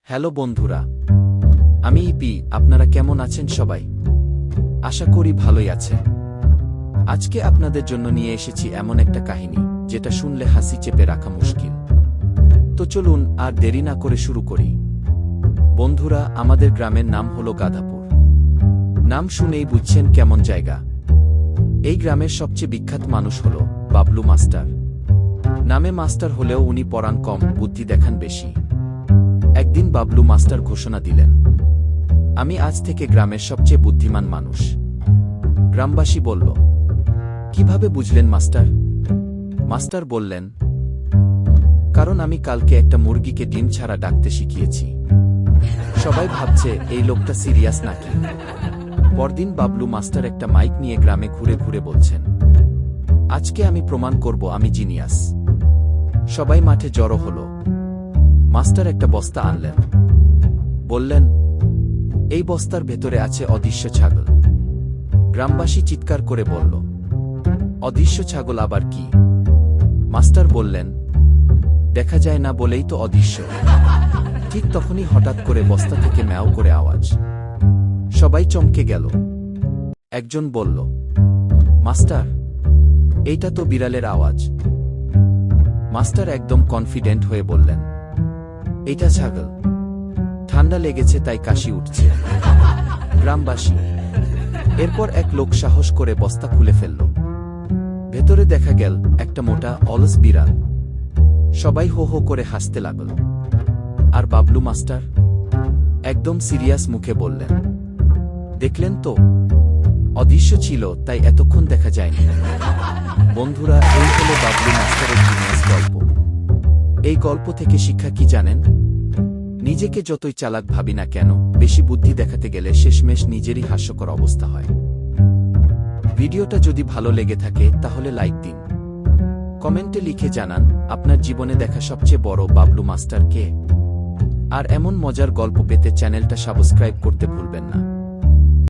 Hello বন্ধুরা, আমি E P. আপনারা কেমন আছেন সবাই? আশা করি ভালোই আছেন। আজকে আপনাদের জন্য নিয়ে এসেছি এমন একটা কাহিনী যেটা শুনলে হাসি চেপে রাখা মুশকিল। তো চলুন আর দেরি না করে শুরু করি। বন্ধুরা, আমাদের গ্রামের নাম হলো গাধাপুর। নাম শুনেই বুঝছেন কেমন জায়গা। এই গ্রামের সবচেয়ে বিখ্যাত মানুষ হল বাবলু মাস্টার। নামে মাস্টার হলেও উনি পড়ান কম, বুদ্ধি দেখান বেশি। একদিন বাবলু মাস্টার ঘোষণা দিলেন, আমি আজ থেকে গ্রামের সবচেয়ে বুদ্ধিমান মানুষ। গ্রামবাসী বলল, কিভাবে বুঝলেন মাস্টার? মাস্টার বললেন, কারণ আমি কালকে একটা মুরগিকে ডিম ছাড়া ডাকতে শিখিয়েছি। সবাই ভাবছে এই লোকটা সিরিয়াস নাকি। পরদিন বাবলু মাস্টার একটা মাইক নিয়ে গ্রামে ঘুরে ঘুরে বলছেন, আজকে আমি প্রমাণ করব আমি জিনিয়াস। সবাই মাঠে জড়ো হলো। মাস্টার একটা বস্তা আনলেন। বললেন, এই বস্তার ভেতরে আছে অদৃশ্য ছাগল। গ্রামবাসী চিৎকার করে বলল, অদৃশ্য ছাগল আবার কি? মাস্টার বললেন, দেখা যায় না বলেই তো অদৃশ্য। ঠিক তখনই হঠাৎ করে বস্তা থেকে ম্যাও করে আওয়াজ। সবাই চমকে গেল। একজন বলল, মাস্টার, এইটা তো বিড়ালের আওয়াজ। মাস্টার একদম কনফিডেন্ট হয়ে বললেন, এটা ছাগল। ঠান্ডা লেগেছে তাই কাশি উঠছে। গ্রামবাসী। এরপর এক লোক সাহস করে বস্তা খুলে ফেলল। ভেতরে দেখা গেল একটা মোটা অলস বিড়াল। সবাই হো হো করে হাসতে লাগল। আর বাবলু মাস্টার একদম সিরিয়াস মুখে বললেন, দেখলেন তো, অদৃশ্য ছিল তাই এতক্ষণ দেখা যায়নি। বন্ধুরা, এই হলো বাবলু মাস্টারের জিনিয়াস গল্প। এই গল্প থেকে শিক্ষা কি জানেন? নিজেকে যতই চালাক ভাবি না কেন, বেশি বুদ্ধি দেখাতে গেলে শেষমেশ নিজেরই হাস্যকর অবস্থা হয়। ভিডিওটা যদি ভালো লেগে থাকে তাহলে লাইক দিন। কমেন্টে লিখে জানান আপনার জীবনে দেখা সবচেয়ে বড় বাবলু মাস্টার কে। আর এমন মজার গল্প পেতে চ্যানেলটা সাবস্ক্রাইব করতে ভুলবেন না।